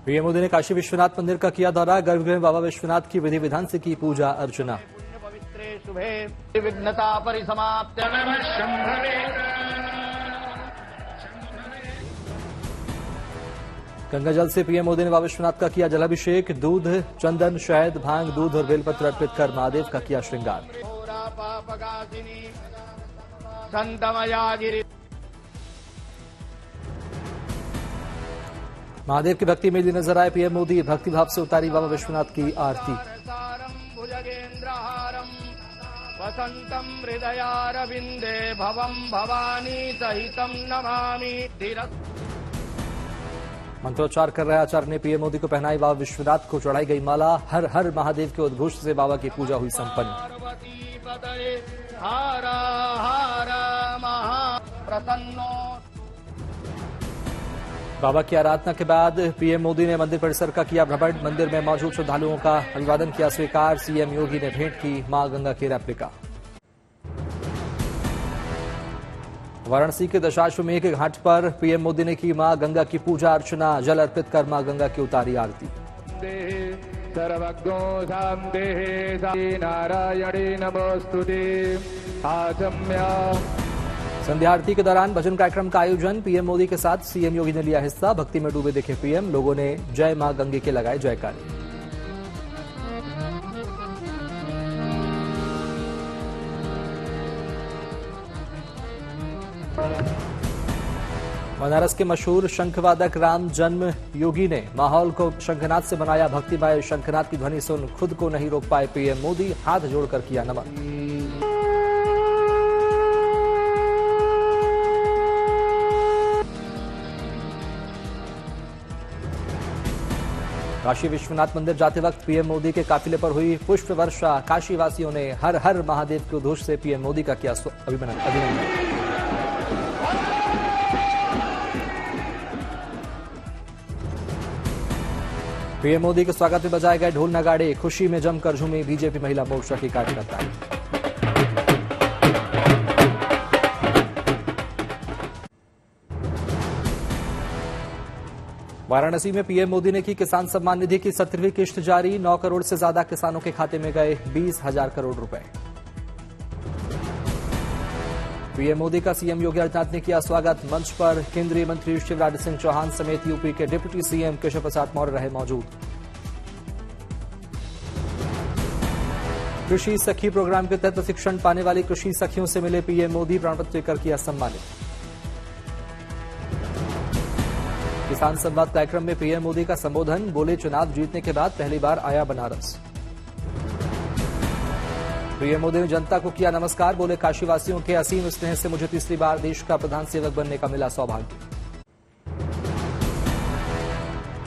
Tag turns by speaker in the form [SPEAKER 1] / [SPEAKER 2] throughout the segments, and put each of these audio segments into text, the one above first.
[SPEAKER 1] PM Modi ने काशी विश्वनाथ मंदिर का किया दौरा। गर्भगृह में बाबा विश्वनाथ की विधि विधान से की पूजा अर्चना।
[SPEAKER 2] पवित्रे शुभे विघ्नता परिसमाप्त।
[SPEAKER 1] गंगा जल से पीएम मोदी ने बाबा विश्वनाथ का किया जलाभिषेक। दूध, चंदन, शहद, भांग, दूध और बेलपत्र अर्पित कर महादेव का किया श्रृंगार। महादेव की भक्ति में नजर आए पीएम मोदी। भक्तिभाव से उतारी बाबा विश्वनाथ की आरती।
[SPEAKER 2] वसंतम हृदयारविंदे भवम भवानी सहितम नमामि।
[SPEAKER 1] मंत्रोच्चार कर रहे आचार्य ने पीएम मोदी को पहनाई बाबा विश्वनाथ को चढ़ाई गई माला। हर हर महादेव के उद्घोष से बाबा की पूजा हुई संपन्न। बाबा की आराधना के बाद पीएम मोदी ने मंदिर परिसर का किया भ्रमण। मंदिर में मौजूद श्रद्धालुओं का अभिवादन किया स्वीकार। सीएम योगी ने भेंट की मां गंगा की रेप्लिका। वाराणसी के दशाश्वमेध के घाट पर पीएम मोदी ने की मां गंगा की पूजा अर्चना। जल अर्पित कर मां गंगा की उतारी आरती।
[SPEAKER 2] नारायणी नमोस्तुते।
[SPEAKER 1] संध्या आरती के दौरान भजन कार्यक्रम का आयोजन। पीएम मोदी के साथ सीएम योगी ने लिया हिस्सा। भक्ति में डूबे दिखे पीएम। लोगों ने जय मां गंगे के लगाए जयकारे। बनारस के मशहूर शंखवादक राम जन्म योगी ने माहौल को शंखनाद से बनाया भक्तिमय। शंखनाद की ध्वनि सुन खुद को नहीं रोक पाए पीएम मोदी। हाथ जोड़कर किया नमन। काशी विश्वनाथ मंदिर जाते वक्त पीएम मोदी के काफिले पर हुई पुष्प वर्षा। काशी वासियों ने हर हर महादेव के उद्घोष से पीएम मोदी का किया अभिनंदन। पीएम मोदी के स्वागत में बजाए गए ढोल नगाड़े। खुशी में जमकर झूमी बीजेपी महिला मोर्चा की कार्यकर्ता। वाराणसी में पीएम मोदी ने की किसान सम्मान निधि की 17वीं किश्त जारी। 9 करोड़ से ज्यादा किसानों के खाते में गए 20,000 करोड़ रुपए। पीएम मोदी का सीएम योगी आदित्यनाथ ने किया स्वागत। मंच पर केंद्रीय मंत्री शिवराज सिंह चौहान समेत यूपी के डिप्टी सीएम केशव प्रसाद मौर्य रहे मौजूद। कृषि सखी प्रोग्राम के तहत प्रशिक्षण पाने वाली कृषि सखियों से मिले पीएम मोदी। प्रमाणपत्र देकर किया सम्मानित। किसान संवाद कार्यक्रम में पीएम मोदी का संबोधन। बोले चुनाव जीतने के बाद पहली बार आया बनारस। पीएम मोदी ने जनता को किया नमस्कार। बोले काशीवासियों के असीम स्नेह से मुझे तीसरी बार देश का प्रधान सेवक बनने का मिला सौभाग्य।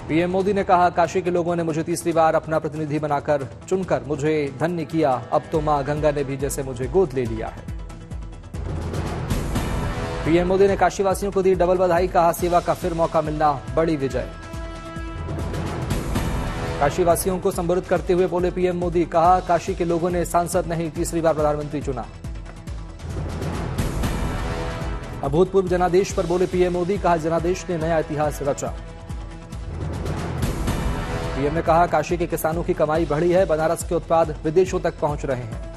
[SPEAKER 1] पीएम मोदी ने कहा काशी के लोगों ने मुझे तीसरी बार अपना प्रतिनिधि बनाकर चुनकर मुझे धन्य किया। अब तो मां गंगा ने भी जैसे मुझे गोद ले लिया है। पीएम मोदी ने काशीवासियों को दी डबल बधाई। कहा सेवा का फिर मौका मिलना बड़ी विजय। काशीवासियों को संबोधित करते हुए बोले पीएम मोदी। कहा काशी के लोगों ने सांसद नहीं तीसरी बार प्रधानमंत्री चुना। अभूतपूर्व जनादेश पर बोले पीएम मोदी। कहा जनादेश ने नया इतिहास रचा। पीएम ने कहा काशी के किसानों की कमाई बढ़ी है। बनारस के उत्पाद विदेशों तक पहुंच रहे हैं।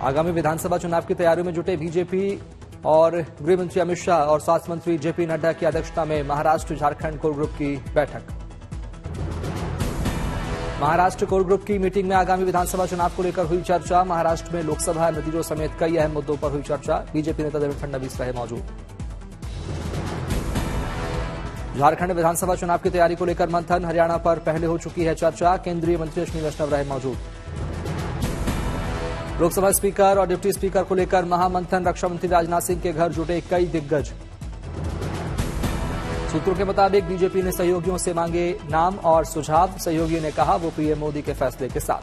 [SPEAKER 1] आगामी विधानसभा चुनाव की तैयारियों में जुटे बीजेपी और गृह मंत्री अमित शाह और स्वास्थ्य मंत्री जेपी नड्डा की अध्यक्षता में महाराष्ट्र झारखंड कोर ग्रुप की बैठक। महाराष्ट्र कोर ग्रुप की मीटिंग में आगामी विधानसभा चुनाव को लेकर हुई चर्चा। महाराष्ट्र में लोकसभा नतीजों समेत कई अहम मुद्दों पर हुई चर्चा। बीजेपी नेता देवेंद्र फडणवीस रहे मौजूद। झारखंड विधानसभा चुनाव की तैयारी को लेकर मंथन। हरियाणा पर पहले हो चुकी है चर्चा। केंद्रीय मंत्री अश्विनी वैष्णव रहे मौजूद। लोकसभा स्पीकर और डिप्टी स्पीकर को लेकर महामंथन। रक्षा मंत्री राजनाथ सिंह के घर जुटे कई दिग्गज। सूत्रों के मुताबिक बीजेपी ने सहयोगियों से मांगे नाम और सुझाव। सहयोगियों ने कहा वो पीएम मोदी के फैसले के साथ।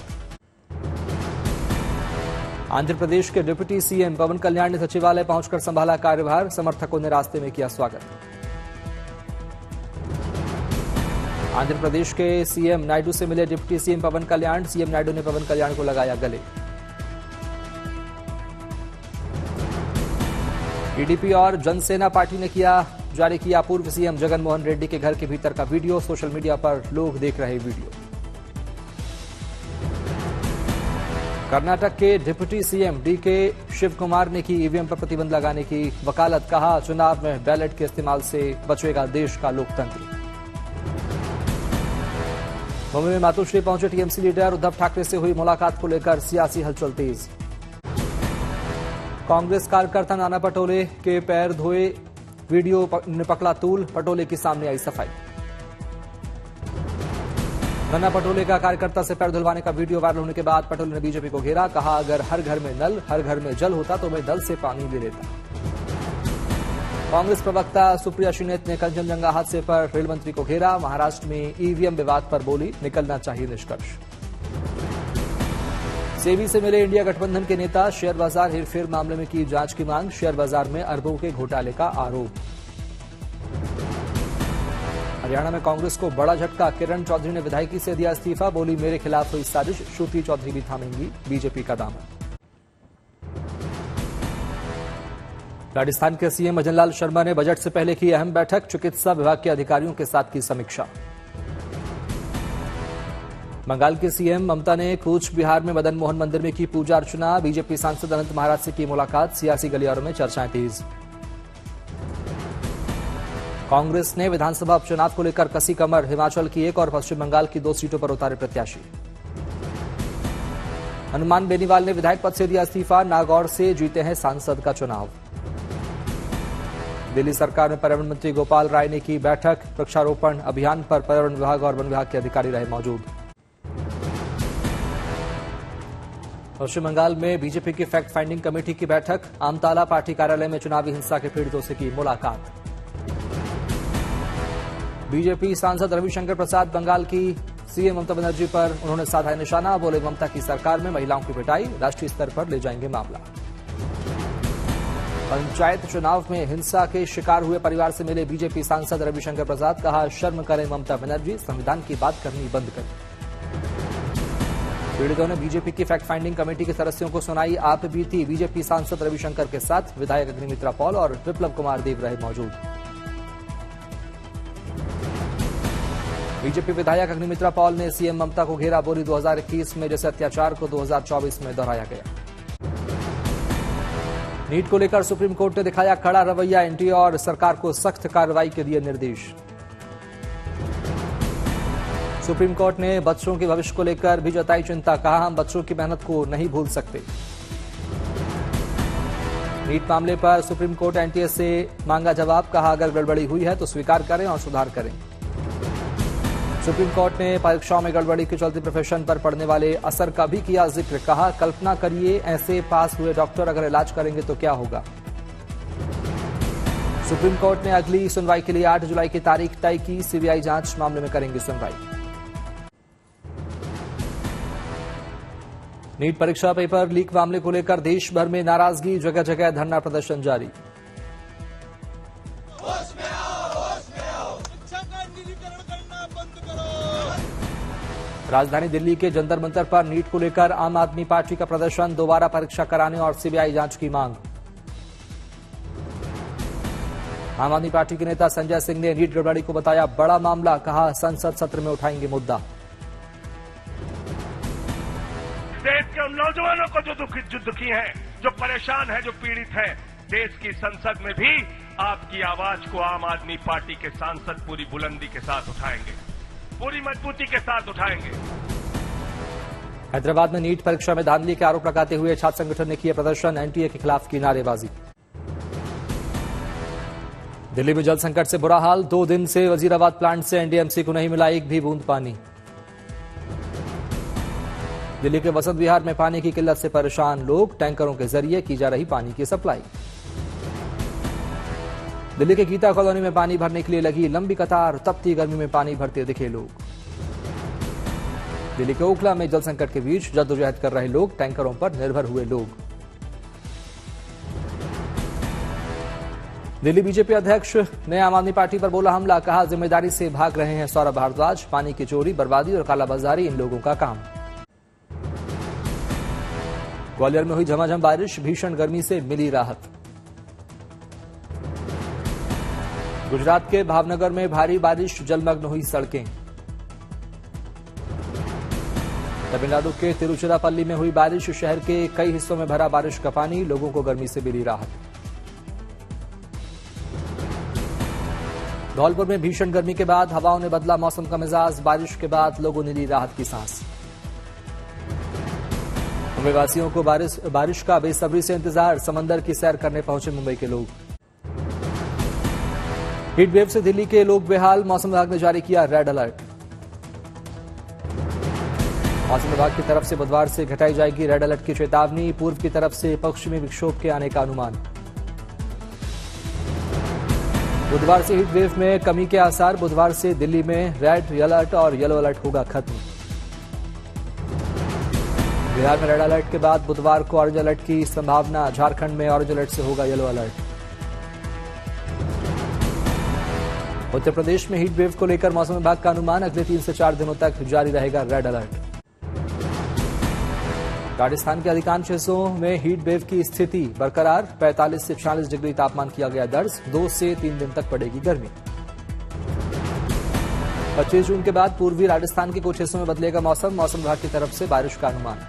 [SPEAKER 1] आंध्र प्रदेश के डिप्टी सीएम पवन कल्याण ने सचिवालय पहुंचकर संभाला कार्यभार। समर्थकों ने रास्ते में किया स्वागत। आंध्र प्रदेश के सीएम नायडू से मिले डिप्टी सीएम पवन कल्याण। सीएम नायडू ने पवन कल्याण को लगाया गले। टीडीपी और जनसेना पार्टी ने किया जारी किया पूर्व सीएम जगनमोहन रेड्डी के घर के भीतर का वीडियो। सोशल मीडिया पर लोग देख रहे वीडियो। कर्नाटक के deputy CM DK Shivakumar ने की ईवीएम पर प्रतिबंध लगाने की वकालत। कहा, चुनाव में बैलेट के इस्तेमाल से बचेगा देश का लोकतंत्र। मुंबई में मातोश्री पहुंचे टीएमसी लीडर। उद्धव ठाकरे से हुई मुलाकात को लेकर सियासी हलचल तेज। कांग्रेस कार्यकर्ता नाना पटोले के पैर धोए वीडियो ने पकड़ा तूल। पटोले की सामने आई सफाई। नाना पटोले का कार्यकर्ता से पैर धुलवाने का वीडियो वायरल होने के बाद पटोले ने बीजेपी को घेरा। कहा, अगर हर घर में नल, हर घर में जल होता तो मैं नल से पानी ले लेता। कांग्रेस प्रवक्ता सुप्रिया श्रीनेत ने कंचनजंगा हादसे पर रेल मंत्री को घेरा। महाराष्ट्र में ईवीएम विवाद पर बोली, निकलना चाहिए निष्कर्ष। सेबी से मिले इंडिया गठबंधन के नेता। शेयर बाजार हेरफेर मामले में की जांच की मांग। शेयर बाजार में अरबों के घोटाले का आरोप। हरियाणा में कांग्रेस को बड़ा झटका। किरण चौधरी ने विधायकी से दिया इस्तीफा। बोली, मेरे खिलाफ हुई साजिश। श्रुति चौधरी भी थामेंगी बीजेपी का दामन। राजस्थान के सीएम भजनलाल शर्मा ने बजट से पहले की अहम बैठक। चिकित्सा विभाग के अधिकारियों के साथ की समीक्षा। बंगाल के सीएम ममता ने कूच बिहार में मदन मोहन मंदिर में की पूजा अर्चना। बीजेपी सांसद अनंत महाराज से की मुलाकात। सियासी गलियारों में चर्चाएं तेज। कांग्रेस ने विधानसभा उपचुनाव को लेकर कसी कमर। हिमाचल की एक और पश्चिम बंगाल की 2 सीटों पर उतारे प्रत्याशी। हनुमान बेनीवाल ने विधायक पद से दिया इस्तीफा। नागौर से जीते हैं सांसद का चुनाव। दिल्ली सरकार में पर्यावरण मंत्री गोपाल राय ने की बैठक। वृक्षारोपण अभियान पर पर्यावरण विभाग और वन विभाग के अधिकारी रहे मौजूद। पश्चिम बंगाल में बीजेपी की फैक्ट फाइंडिंग कमेटी की बैठक। आमताला पार्टी कार्यालय में चुनावी हिंसा के पीड़ितों से की मुलाकात। बीजेपी सांसद रविशंकर प्रसाद बंगाल की सीएम ममता बनर्जी पर उन्होंने साधा निशाना। बोले, ममता की सरकार में महिलाओं की पिटाई। राष्ट्रीय स्तर पर ले जाएंगे मामला। पंचायत चुनाव में हिंसा के शिकार हुए परिवार से मिले बीजेपी सांसद रविशंकर प्रसाद। कहा, शर्म करें ममता बनर्जी, संविधान की बात करनी बंद करें। पीड़ितों ने बीजेपी की फैक्ट फाइंडिंग कमेटी के सदस्यों को सुनाई आप बीती। बीजेपी सांसद रविशंकर के साथ विधायक अग्निमित्रा पॉल और विप्लव कुमार देव रहे मौजूद। बीजेपी विधायक अग्निमित्रा पॉल ने सीएम ममता को घेरा। बोली, 2021 में जैसे अत्याचार को 2024 में दोहराया गया। नीट को लेकर सुप्रीम कोर्ट ने दिखाया कड़ा रवैया। एनटीए और सरकार को सख्त कार्रवाई के दिए निर्देश। सुप्रीम कोर्ट ने बच्चों के भविष्य को लेकर भी जताई चिंता। कहा, हम बच्चों की मेहनत को नहीं भूल सकते। नीट मामले पर सुप्रीम कोर्ट एनटीए से मांगा जवाब। कहा, अगर गड़बड़ी हुई है तो स्वीकार करें और सुधार करें। सुप्रीम कोर्ट ने परीक्षाओं में गड़बड़ी के चलते प्रोफेशन पर पड़ने वाले असर का भी किया जिक्र। कहा, कल्पना करिए ऐसे पास हुए डॉक्टर अगर इलाज करेंगे तो क्या होगा। सुप्रीम कोर्ट ने अगली सुनवाई के लिए 8 जुलाई की तारीख तय की। सीबीआई जांच मामले में करेंगे सुनवाई। नीट परीक्षा पेपर लीक मामले को लेकर देश भर में नाराजगी। जगह जगह धरना प्रदर्शन जारी। राजधानी दिल्ली के जंतर मंतर पर नीट को लेकर आम आदमी पार्टी का प्रदर्शन। दोबारा परीक्षा कराने और सीबीआई जांच की मांग। आम आदमी पार्टी के नेता संजय सिंह ने नीट गड़बड़ी को बताया बड़ा मामला। कहा, संसद सत्र में उठाएंगे मुद्दा।
[SPEAKER 3] देश के उन नौजवानों को जो दुखी हैं, जो परेशान हैं, जो पीड़ित हैं, देश की संसद में भी आपकी आवाज को आम आदमी पार्टी के सांसद पूरी बुलंदी के साथ उठाएंगे, पूरी मजबूती के साथ उठाएंगे।
[SPEAKER 1] हैदराबाद में नीट परीक्षा में धांधली के आरोप लगाते हुए छात्र संगठन ने किया प्रदर्शन। एनटीए के खिलाफ की नारेबाजी। दिल्ली में जल संकट से बुरा हाल। 2 दिन से वजीराबाद प्लांट से एनडीएमसी को नहीं मिला एक भी बूंद पानी। दिल्ली के वसंत विहार में पानी की किल्लत से परेशान लोग। टैंकरों के जरिए की जा रही पानी की सप्लाई। दिल्ली के गीता कॉलोनी में पानी भरने के लिए लगी लंबी कतार। तपती गर्मी में पानी भरते दिखे लोग। दिल्ली के ओखला में जल संकट के बीच जद्दोजहद कर रहे लोग। टैंकरों पर निर्भर हुए लोग। दिल्ली बीजेपी अध्यक्ष ने आम आदमी पार्टी पर बोला हमला। कहा, जिम्मेदारी से भाग रहे हैं सौरभ भारद्वाज। पानी की चोरी, बर्बादी और कालाबाजारी इन लोगों का काम। ग्वालियर में हुई झमाझम बारिश। भीषण गर्मी से मिली राहत। गुजरात के भावनगर में भारी बारिश, जलमग्न हुई सड़कें। तमिलनाडु के तिरुचिरापल्ली में हुई बारिश, शहर के कई हिस्सों में भरा बारिश का पानी, लोगों को गर्मी से मिली राहत। धौलपुर में भीषण गर्मी के बाद हवाओं ने बदला मौसम का मिजाज, बारिश के बाद लोगों ने ली राहत की सांस। मुंबई वासियों को बारिश का बेसब्री से इंतजार, समंदर की सैर करने पहुंचे मुंबई के लोग। हीट वेव से दिल्ली के लोग बेहाल, मौसम विभाग ने जारी किया रेड अलर्ट। मौसम विभाग की तरफ से बुधवार से घटाई जाएगी रेड अलर्ट की चेतावनी, पूर्व की तरफ से पश्चिमी विक्षोभ के आने का अनुमान। बुधवार से हीट वेव में कमी के आसार, बुधवार से दिल्ली में रेड अलर्ट और येलो अलर्ट होगा खत्म। बिहार में रेड अलर्ट के बाद बुधवार को ऑरेंज अलर्ट की संभावना, झारखंड में ऑरेंज अलर्ट से होगा येलो अलर्ट। उत्तर प्रदेश में हीट वेव को लेकर मौसम विभाग का अनुमान, अगले 3 से 4 दिनों तक जारी रहेगा रेड अलर्ट। राजस्थान के अधिकांश हिस्सों में हीट वेव की स्थिति बरकरार, 45 से 46 डिग्री तापमान किया गया दर्ज, 2 से 3 दिन तक पड़ेगी गर्मी। 25 जून के बाद पूर्वी राजस्थान के कुछ हिस्सों में बदलेगा मौसम, मौसम विभाग की तरफ से बारिश का अनुमान।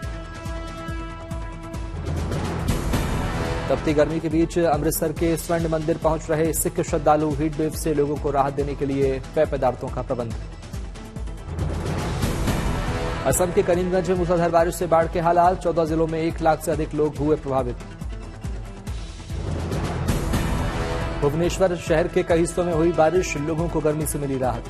[SPEAKER 1] तपती गर्मी के बीच अमृतसर के स्वर्ण मंदिर पहुंच रहे सिख श्रद्धालु, हीट वेव से लोगों को राहत देने के लिए पेय पदार्थों का प्रबंध। असम के करीमगंज में मूसलाधार बारिश से बाढ़ के हालात, 14 जिलों में 1 लाख से अधिक लोग हुए प्रभावित। भुवनेश्वर शहर के कई हिस्सों में हुई बारिश, लोगों को गर्मी से मिली राहत।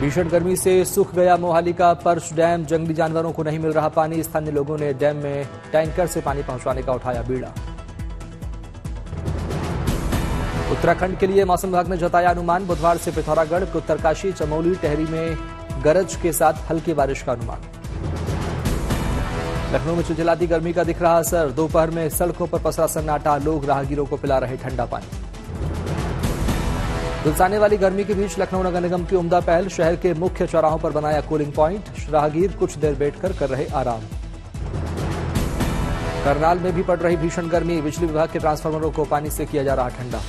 [SPEAKER 1] भीषण गर्मी से सूख गया मोहाली का पर्च डैम, जंगली जानवरों को नहीं मिल रहा पानी, स्थानीय लोगों ने डैम में टैंकर से पानी पहुंचाने का उठाया बीड़ा। उत्तराखंड के लिए मौसम विभाग ने जताया अनुमान, बुधवार से पिथौरागढ़, उत्तरकाशी, चमोली, टेहरी में गरज के साथ हल्की बारिश का अनुमान। लखनऊ में चिलचिलाती गर्मी का दिख रहा असर, दोपहर में सड़कों पर पसरा सन्नाटा, लोग राहगीरों को पिला रहे ठंडा पानी। झुलसाने वाली गर्मी के बीच लखनऊ नगर निगम की उम्दा पहल, शहर के मुख्य चौराहों पर बनाया कूलिंग पॉइंट, राहगीर कुछ देर बैठकर कर रहे आराम। करनाल में भी पड़ रही भीषण गर्मी, बिजली विभाग के ट्रांसफार्मरों को पानी से किया जा रहा ठंडा।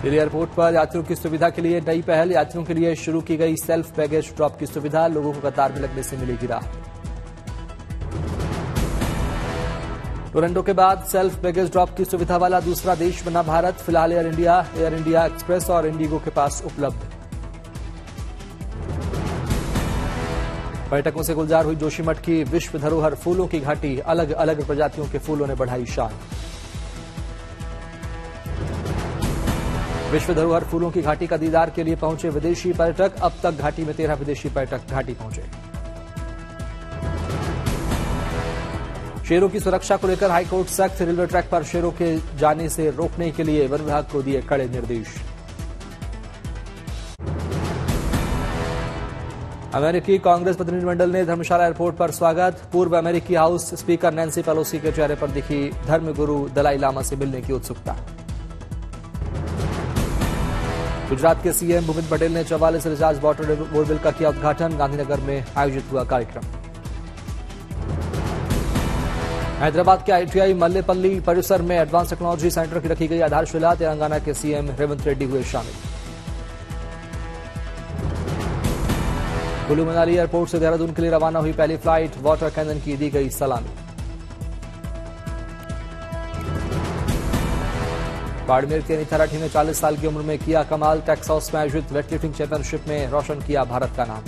[SPEAKER 1] दिल्ली एयरपोर्ट पर यात्रियों की सुविधा के लिए नई पहल, यात्रियों के लिए शुरू की गई सेल्फ बैगेज ड्रॉप की सुविधा, लोगों को कतार में लगने से मिलेगी राहत। टोरंटो के बाद सेल्फ बैगेज ड्रॉप की सुविधा वाला दूसरा देश बना भारत, फिलहाल एयर इंडिया एक्सप्रेस और इंडिगो के पास उपलब्ध। पर्यटकों से गुलजार हुई जोशीमठ की विश्व धरोहर फूलों की घाटी, अलग अलग प्रजातियों के फूलों ने बढ़ाई शान। विश्व धरोहर फूलों की घाटी का दीदार के लिए पहुंचे विदेशी पर्यटक, अब तक घाटी में 13 विदेशी पर्यटक घाटी पहुंचे। शेरों की सुरक्षा को लेकर हाईकोर्ट सख्त, रेलवे ट्रैक पर शेरों के जाने से रोकने के लिए वन विभाग को दिए कड़े निर्देश। अमेरिकी कांग्रेस प्रतिनिधिमंडल ने धर्मशाला एयरपोर्ट पर स्वागत, पूर्व अमेरिकी हाउस स्पीकर नैन्सी पेलोसी के चेहरे पर दिखी धर्मगुरु दलाई लामा से मिलने की उत्सुकता। गुजरात के सीएम भूपेन्द्र पटेल ने 44 रिचार्ज वाटर बोरवेल का किया उद्घाटन, गांधीनगर में आयोजित हुआ कार्यक्रम। हैदराबाद के आईटीआई मल्लेपल्ली परिसर में एडवांस टेक्नोलॉजी सेंटर की रखी गई आधारशिला, तेलंगाना के सीएम रेवंत रेड्डी हुए शामिल। कुल्लू मनाली एयरपोर्ट से देहरादून के लिए रवाना हुई पहली फ्लाइट, वाटर कैनन की दी गई सलामी। बाड़मेर के नीता राठी ने 40 साल की उम्र में किया कमाल, टेक्सास में आयोजित वेटलिफ्टिंग चैंपियनशिप में रोशन किया भारत का नाम।